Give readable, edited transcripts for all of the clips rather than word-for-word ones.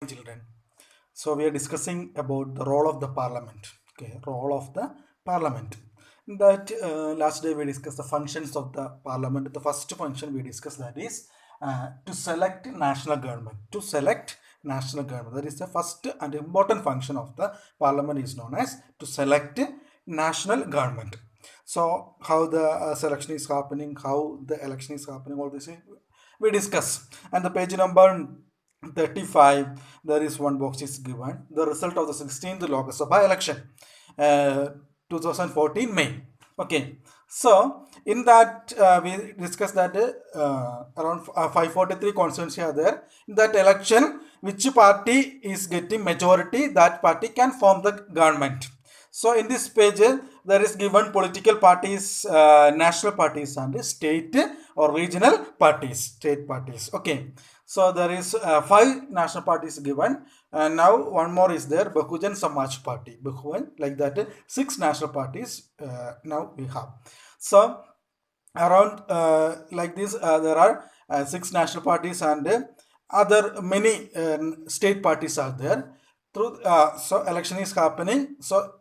Children. So we are discussing about the role of the parliament. Okay, role of the parliament. That last day we discussed the functions of the parliament. The first function we discussed, that is to select national government. To select national government. That is the first and important function of the parliament, is known as to select national government. So how the selection is happening, how the election is happening, all this we discuss. And the page number 35, there is one box is given, the result of the 16th Lok Sabha election, uh, 2014 May. Okay, so in that we discussed that around 543 constituency are there. In that election, which party is getting majority, that party can form the government. So in this page, there is given political parties, national parties, and state or regional parties, state parties. Okay, so there is five national parties given, and now one more is there, Bahujan Samaj Party. Bahujan, like that, six national parties now we have. So around like this, there are six national parties and other many state parties are there. Through so election is happening. So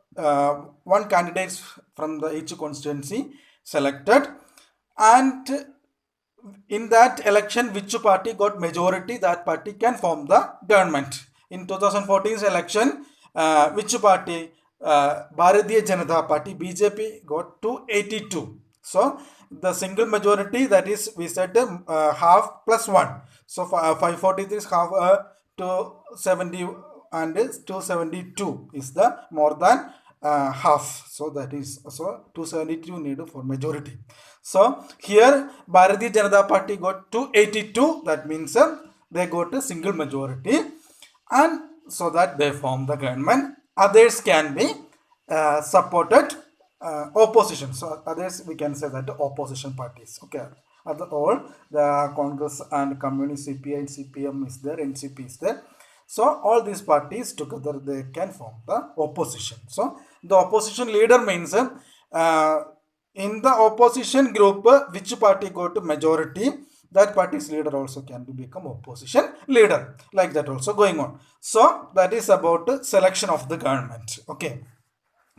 one candidate from the each constituency selected, and in that election which party got majority, that party can form the government. In 2014's election, which party, Bharatiya Janata Party, BJP, got 282. So the single majority, that is we said half plus 1. So 543 is half 270 and 272 is the more than half. So that is, so 272 needed for majority. So here Bharatiya Janata Party got 282, that means they got a single majority, and so that they form the government. Others can be supported opposition. So others we can say that opposition parties. Okay, other all the Congress and Communist, CPI and CPM is there, NCP is there. So all these parties together they can form the opposition. So the opposition leader means in the opposition group, which party got majority, that party's leader also can become opposition leader, like that also going on. So that is about selection of the government. Okay,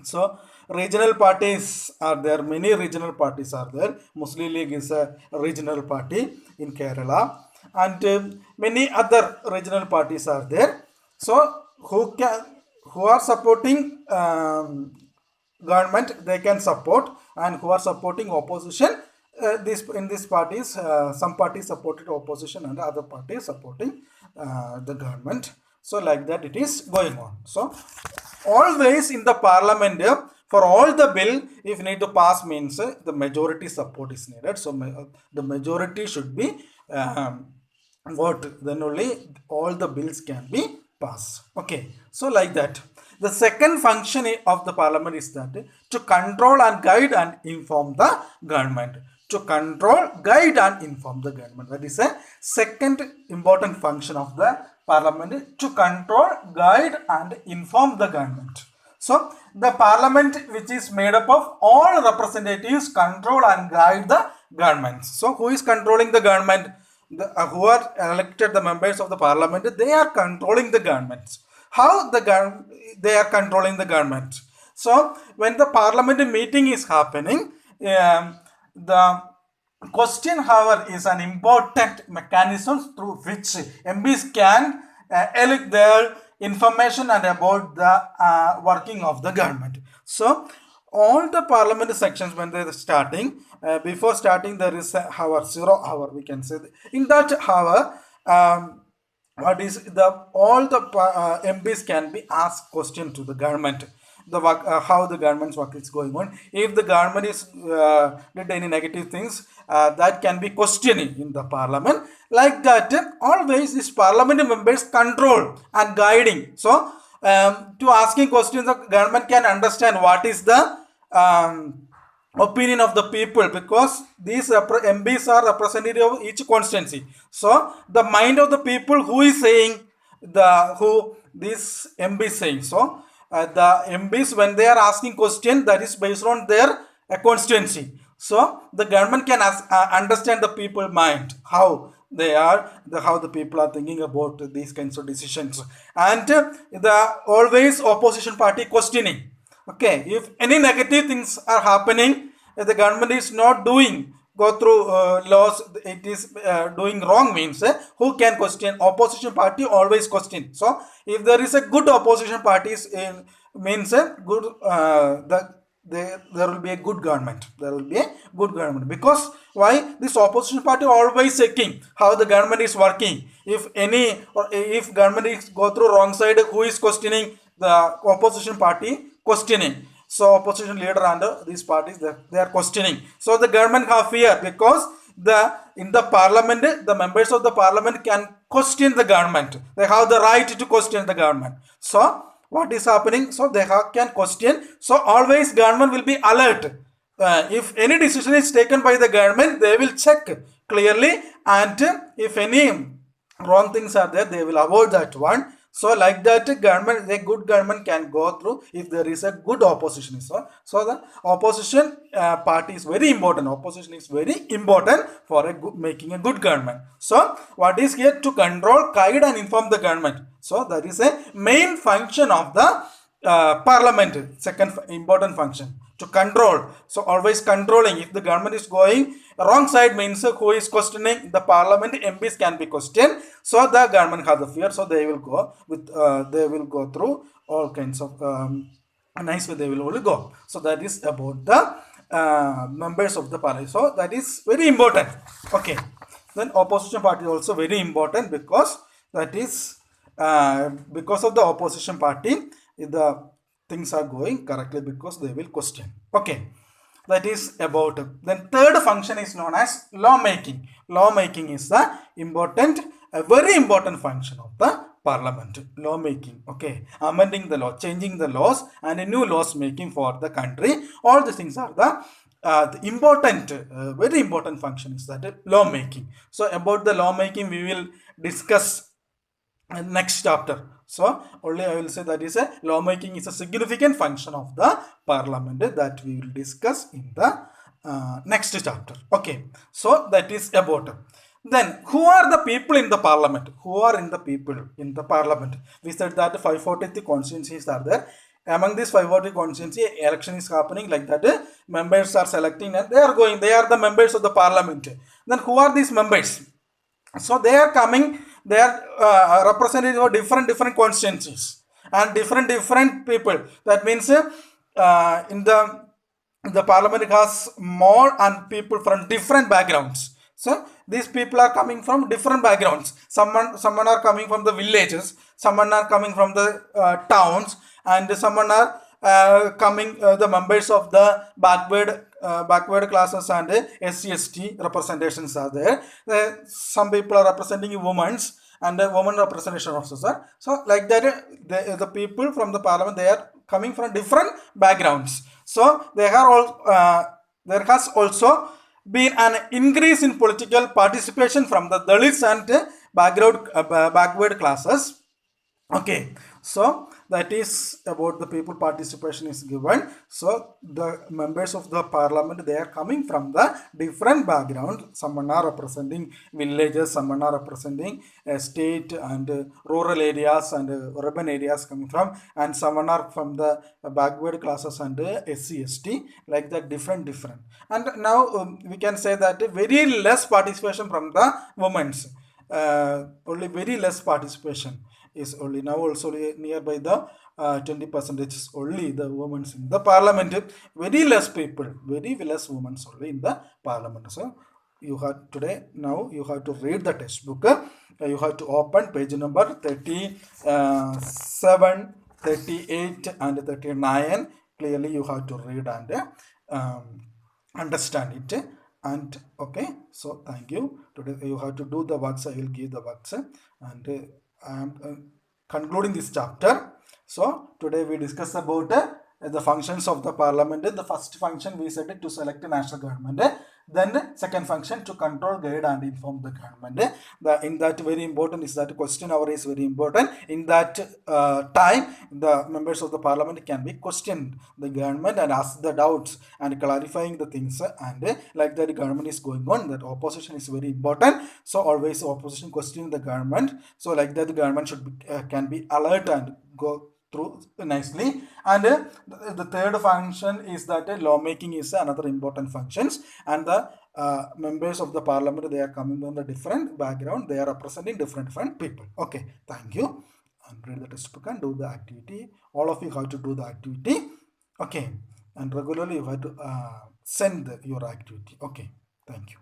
so regional parties are there, many regional parties are there. Muslim League is a regional party in Kerala, and many other regional parties are there. So who are supporting government, they can support, and who are supporting opposition, this in these parties, some parties supported opposition and other parties supporting the government. So like that it is going on. So always in the parliament, for all the bill, if need to pass means the majority support is needed. So the majority should be vote, then only all the bills can be passed. Okay, so like that. The second function of the parliament is that to control and guide and inform the government. To control, guide and inform the government. That is a second important function of the parliament, to control, guide and inform the government. So the parliament, which is made up of all representatives, control and guide the government. So who is controlling the government? Who are elected the members of the parliament, they are controlling the government. How they are controlling the government? So when the parliament meeting is happening, the question hour is an important mechanism through which MPs can elect their information and about the working of the government. So all the parliament sections, when they are starting, before starting there is a hour, 0 hour we can say. In that hour, what is the all the MPs can be asked question to the government, the work, how the government's work is going on. If the government is did any negative things, that can be questioning in the parliament. Like that, always this parliament members control and guiding. So to asking questions, the government can understand what is the opinion of the people, because these MPs are representative of each constituency. So the mind of the people, who is saying who this MP is saying. So the MPs, when they are asking question, that is based on their constituency. So the government can understand the people mind, how they are how the people are thinking about these kinds of decisions, and the always opposition party questioning. Okay, if any negative things are happening, the government is not doing go through laws, it is doing wrong means who can question? Opposition party always question. So if there is a good opposition parties in means good there will be a good government. There will be a good government, because why? This opposition party always checking how the government is working. If any, or if government is go through wrong side, who is questioning? The opposition party questioning. So opposition leader and these parties, they are questioning. So the government have fear, because the in the parliament, the members of the parliament can question the government. They have the right to question the government. So what is happening? So they can question. So always government will be alert. If any decision is taken by the government, they will check clearly, and if any wrong things are there, they will avoid that one. So like that, government, a good government can go through if there is a good opposition. So the opposition party is very important. Opposition is very important for a good, making a good government. So what is here? To control, guide and inform the government. So that is a main function of the parliament. Second important function, to control. So always controlling. If the government is going wrong side, means who is questioning? The parliament MPs can be questioned. So the government has the fear. So they will go with they will go through all kinds of nice way. They will only go. So that is about the members of the parliament. So that is very important. Okay. Then opposition party is also very important, because that is because of the opposition party, the things are going correctly, because they will question. Okay, that is about. Then third function is known as lawmaking. Lawmaking is the important, a very important function of the parliament. Lawmaking. Okay, amending the law, changing the laws, and a new laws making for the country. All these things are the important, very important function is that lawmaking. So about the lawmaking we will discuss next chapter. So only I will say that is a lawmaking is a significant function of the parliament that we will discuss in the next chapter. Okay, so that is about. Then who are the people in the parliament? Who are in the people in the parliament? We said that 543 constituencies are there. Among these 540 constituency, election is happening like that. Members are selecting and they are going. They are the members of the parliament. Then who are these members? So they are coming. They are representative of different constituencies and different people. That means in the parliament has more and people from different backgrounds. So these people are coming from different backgrounds. Someone are coming from the villages, someone are coming from the towns, and someone are coming the members of the backward classes and SC/ST representations are there. Some people are representing women's and women representation also, sir. So like that, the people from the parliament, they are coming from different backgrounds. So they are all there has also been an increase in political participation from the Dalits and backward classes. Okay, so that is about the people participation is given. So the members of the parliament, they are coming from the different background. Someone are representing villages, someone are representing state and rural areas and urban areas coming from, and someone are from the backward classes and SC/ST, like that, different. And now we can say that very less participation from the women's, only very less participation is only now also nearby the 20% is only the women in the parliament. Very less people, very less women only in the parliament. So you have today, now you have to read the textbook. You have to open page number 37, 38 and 39. Clearly you have to read and understand it. And okay, so thank you. Today you have to do the works. I will give the works, and I am concluding this chapter. So today we discuss about the functions of the parliament. The first function we said to select a national government. Then second function to control, guide and inform the government. In that very important is that question hour is very important. In that time the members of the parliament can be questioned the government and ask the doubts and clarifying the things, and like that government is going on, that opposition is very important. So always opposition question the government, so like that the government should be, can be alert and go through nicely. And the third function is that lawmaking is another important functions, and the members of the parliament, they are coming from the different background, they are representing different people. Okay, thank you. And read the textbook and do the activity. All of you have to do the activity. Okay, and regularly you have to send your activity. Okay, thank you.